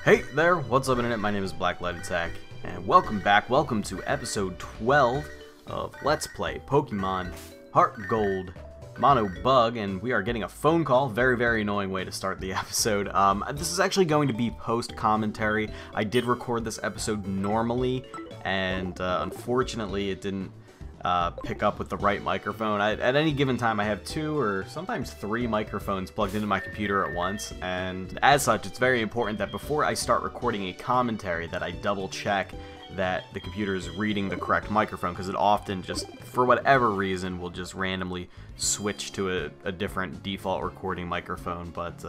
Hey there, what's up internet? My name is BlackLightAttack, and welcome back. Welcome to episode 12 of Let's Play Pokemon HeartGold MonoBug, and we are getting a phone call. Very annoying way to start the episode. This is actually going to be post-commentary. I did record this episode normally, and unfortunately it didn't pick up with the right microphone. At any given time I have 2 or sometimes 3 microphones plugged into my computer at once, and as such it's very important that before I start recording a commentary that I double check that the computer is reading the correct microphone, because it often just, for whatever reason, will just randomly switch to a different default recording microphone. But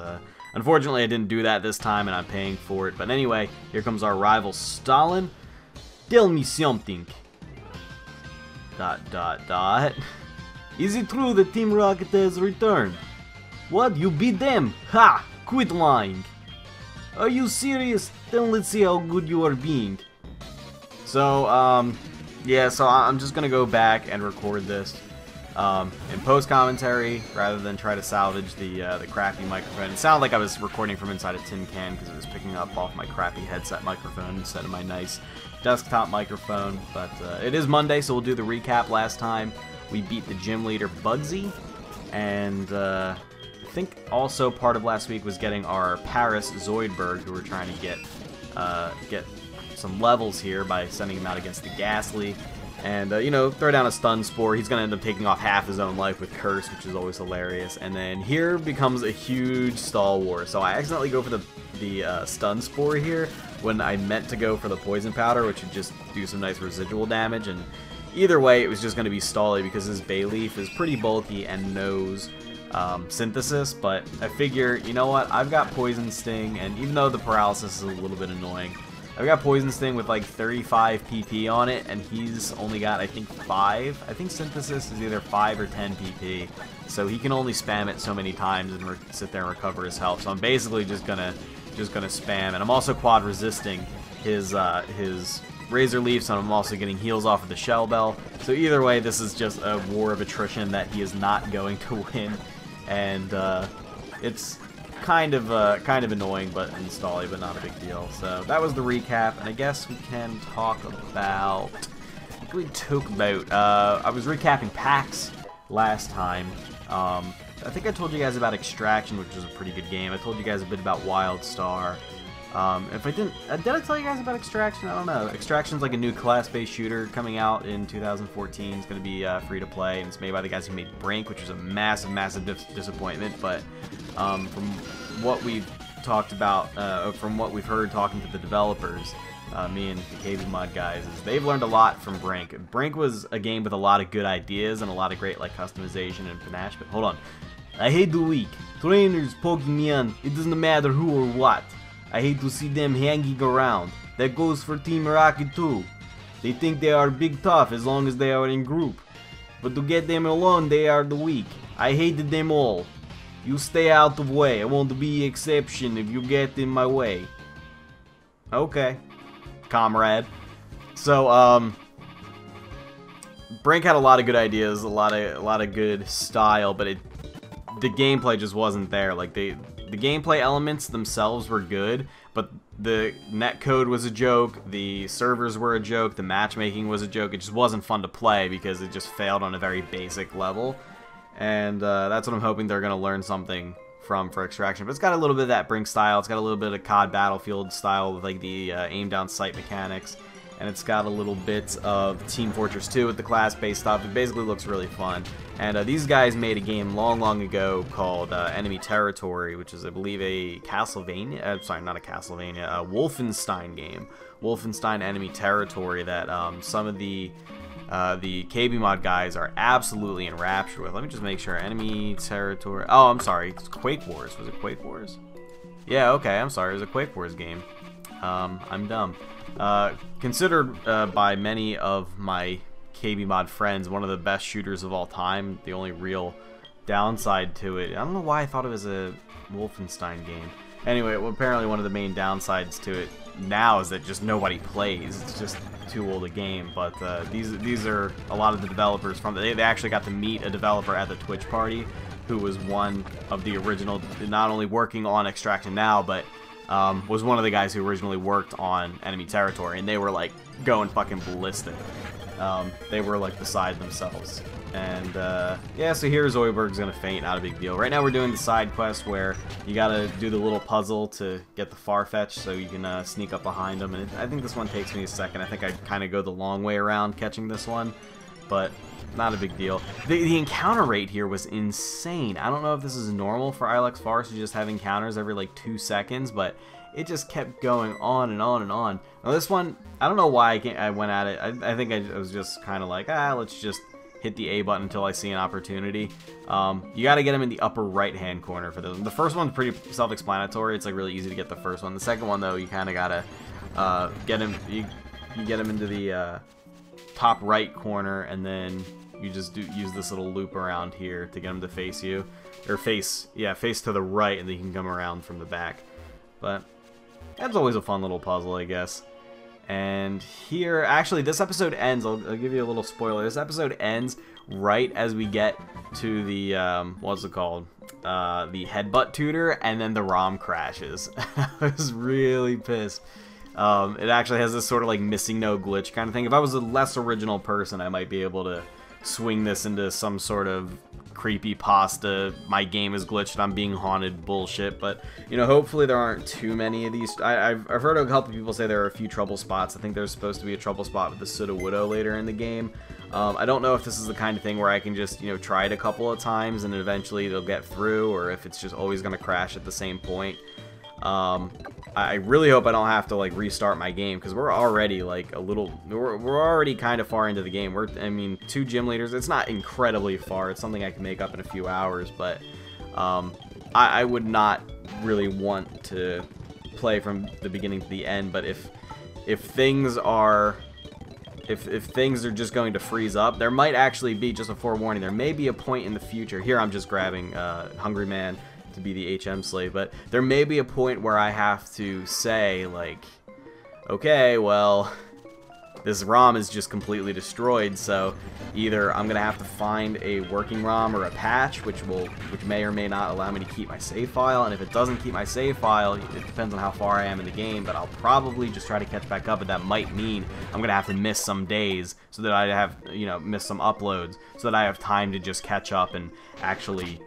unfortunately I didn't do that this time and I'm paying for it. But anyway, here comes our rival Stalin. Tell me something. ... Is it true that Team Rocket has returned? What? You beat them? Ha! Quit lying! Are you serious? Then let's see how good you are being. So, yeah, so I'm just gonna go back and record this in post-commentary rather than try to salvage the crappy microphone. It sounded like I was recording from inside a tin can because it was picking up off my crappy headset microphone instead of my nice desktop microphone. But it is Monday, so we'll do the recap. Last time we beat the gym leader Bugsy, and I think also part of last week was getting our Paris Zoidberg, who we're trying to get some levels here by sending him out against the Ghastly. And, you know, throw down a Stun Spore. He's going to end up taking off half his own life with Curse, which is always hilarious. And then here becomes a huge stall war. So I accidentally go for the Stun Spore here when I meant to go for the Poison Powder, which would just do some nice residual damage. And either way, it was just going to be stally because his Bayleaf is pretty bulky and knows Synthesis. But I figure, you know what, I've got Poison Sting, and even though the Paralysis is a little bit annoying, I've got Poison Sting with like 35 PP on it, and he's only got, I think, 5. I think Synthesis is either 5 or 10 PP, so he can only spam it so many times and sit there and recover his health. So I'm basically just gonna spam, and I'm also quad resisting his Razor Leaf, so I'm also getting heals off of the Shell Bell. So either way, this is just a war of attrition that he is not going to win, and it's kind of annoying, but installable, but not a big deal. So that was the recap, and I guess we can talk about what we talk about. I was recapping PAX last time. I think I told you guys about Extraction, which was a pretty good game. I told you guys a bit about WildStar. If I didn't, did I tell you guys about Extraction? I don't know. Extraction's like a new class-based shooter coming out in 2014. It's going to be free to play, and it's made by the guys who made Brink, which was a massive disappointment. But from what we've talked about, from what we've heard talking to the developers, me and the KB Mod guys, is they've learned a lot from Brink. Brink was a game with a lot of good ideas and a lot of great like customization and panache. But hold on, I hate the weak trainers poking me on. It doesn't matter who or what. I hate to see them hanging around. That goes for Team Rocket too. They think they are big tough as long as they are in group. But to get them alone, they are the weak. I hated them all. You stay out of the way. I won't be exception if you get in my way. Okay, comrade. So, Brink had a lot of good ideas, a lot of good style, but the gameplay just wasn't there. Like the gameplay elements themselves were good, but the netcode was a joke, the servers were a joke, the matchmaking was a joke. It just wasn't fun to play because it just failed on a very basic level. And that's what I'm hoping they're going to learn something from for Extraction. But it's got a little bit of that Brink style, it's got a little bit of COD Battlefield style with like the aim down sight mechanics, and it's got a little bit of Team Fortress 2 with the class-based stuff. It basically looks really fun. And these guys made a game long ago called Enemy Territory, which is, I believe, a Castlevania, sorry, not a Castlevania, a Wolfenstein game. Wolfenstein Enemy Territory that some of the KB Mod guys are absolutely enraptured with. Let me just make sure. Enemy Territory. Oh, I'm sorry. It's Quake Wars. Was it Quake Wars? Yeah, okay. I'm sorry. It was a Quake Wars game. I'm dumb. Considered by many of my KB Mod friends one of the best shooters of all time. The only real downside to it, I don't know why I thought it was a Wolfenstein game. Anyway, well, apparently one of the main downsides to it now is that just nobody plays. It's just too old a game. But these are a lot of the developers from. They actually got to meet a developer at the Twitch party who was one of the original, not only working on Extraction now, but was one of the guys who originally worked on enemy territory, and they were like going fucking ballistic. They were like beside themselves. And yeah, so here Zoidberg's gonna faint, not a big deal. Right now we're doing the side quest where you gotta do the little puzzle to get the Farfetch so you can sneak up behind them. And I think this one takes me a second. I think I kind of go the long way around catching this one, but not a big deal. The encounter rate here was insane. I don't know if this is normal for Ilex Forest to just have encounters every like 2 seconds, but it just kept going on and on and on. Now this one, I don't know why I went at it. I think I was just kind of like, let's just hit the A button until I see an opportunity. You got to get him in the upper right-hand corner for this one. The first one's pretty self-explanatory. It's like really easy to get the first one. The second one, though, you kind of got to get him. You get him into the top right corner, and then you just use this little loop around here to get him to face you, or face to the right, and then you can come around from the back. But that's always a fun little puzzle, I guess. And here, actually, this episode ends. I'll give you a little spoiler. This episode ends right as we get to the what's it called? The headbutt tutor, and then the ROM crashes. I was really pissed. It actually has this sort of like missing no glitch kind of thing. If I was a less original person, I might be able to swing this into some sort of creepy pasta, my game is glitched, I'm being haunted bullshit. But you know, hopefully there aren't too many of these. I've heard a couple people say there are a few trouble spots. I think there's supposed to be a trouble spot with the Sudowoodo later in the game. I don't know if this is the kind of thing where I can just, you know, try it a couple of times and eventually it'll get through, or if it's just always going to crash at the same point. I really hope I don't have to like restart my game, because we're already like we're already kind of far into the game. I mean, 2 gym leaders, it's not incredibly far. It's something I can make up in a few hours, but I would not really want to play from the beginning to the end. But if things are just going to freeze up, there might actually be, just a forewarning, there may be a point in the future. Here I'm just grabbing Hungry Man to be the HM slave, but there may be a point where I have to say, like, okay, well, this ROM is just completely destroyed, so either I'm gonna have to find a working ROM or a patch, which may or may not allow me to keep my save file, and if it doesn't keep my save file, it depends on how far I am in the game, but I'll probably just try to catch back up, but that might mean I'm gonna have to miss some days, so that I have, you know, miss some uploads, so that I have time to just catch up and actually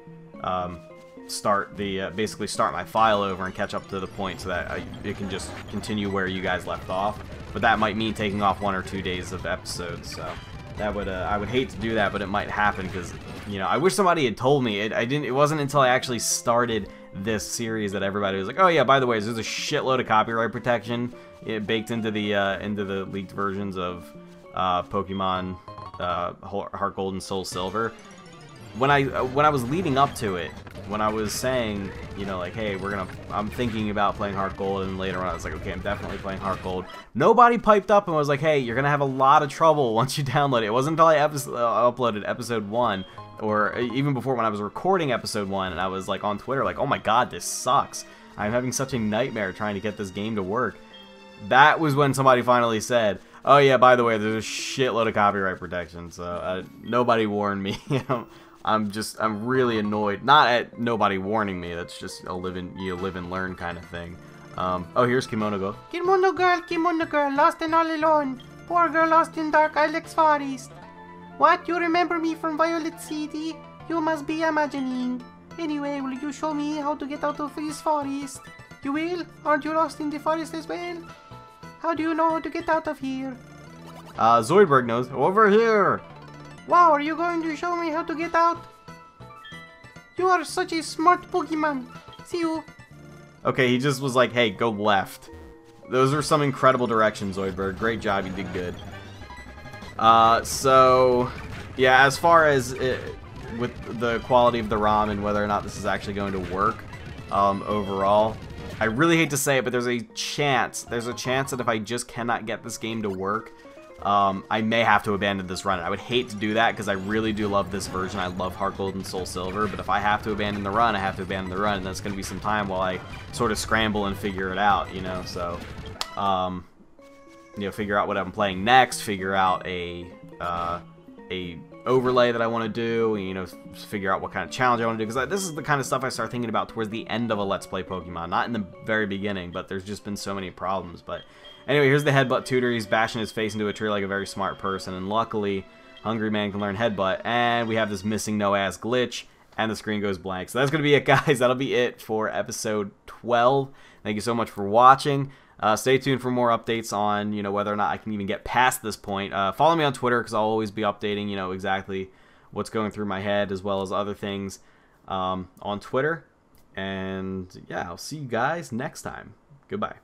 basically start my file over and catch up to the point so that it can just continue where you guys left off. But that might mean taking off 1 or 2 days of episodes, so that would I would hate to do that, but it might happen, because, you know, I wish somebody had told me. It wasn't until I actually started this series that everybody was like, oh yeah, by the way, there's a shitload of copyright protection baked into the leaked versions of Pokemon HeartGold and Soul Silver. When I was leading up to it, when I was saying, you know, like, hey, I'm thinking about playing HeartGold, and later on I was like, okay, I'm definitely playing HeartGold. Nobody piped up and was like, hey, you're gonna have a lot of trouble once you download it. It wasn't until I uploaded episode 1, or even before, when I was recording episode 1, and I was like on Twitter, like, oh my god, this sucks. I'm having such a nightmare trying to get this game to work. That was when somebody finally said, oh yeah, by the way, there's a shitload of copyright protection. So nobody warned me. You know, I'm really annoyed. Not at nobody warning me. That's just you live and learn kind of thing. Oh, here's Kimono Girl. Kimono girl, lost and all alone. Poor girl lost in dark Ilex Forest. What? You remember me from Violet City? You must be imagining. Anyway, will you show me how to get out of this forest? You will? Aren't you lost in the forest as well? How do you know how to get out of here? Zoidberg knows. Over here! Wow, are you going to show me how to get out? You are such a smart Pokemon. See you. Okay, he just was like, hey, go left. Those are some incredible directions, Zoidberg. Great job, you did good. So, yeah, as far as with the quality of the ROM and whether or not this is actually going to work overall, I really hate to say it, but there's a chance that if I just cannot get this game to work, I may have to abandon this run. I would hate to do that because I really do love this version. I love HeartGold and Soul Silver, but if I have to abandon the run, I have to abandon the run, and that's going to be some time while I sort of scramble and figure it out, you know, so, you know, figure out what I'm playing next, figure out a overlay that I want to do, and, you know, figure out what kind of challenge I want to do, because this is the kind of stuff I start thinking about towards the end of a Let's Play Pokemon, not in the very beginning, but there's just been so many problems. But anyway, here's the Headbutt tutor. He's bashing his face into a tree like a very smart person, and luckily, Hungry Man can learn Headbutt, and we have this missing no-ass glitch, and the screen goes blank. So that's going to be it, guys. That'll be it for episode 12. Thank you so much for watching. Stay tuned for more updates on, you know, whether or not I can even get past this point. Follow me on Twitter, because I'll always be updating, you know, exactly what's going through my head, as well as other things on Twitter. And yeah, I'll see you guys next time. Goodbye.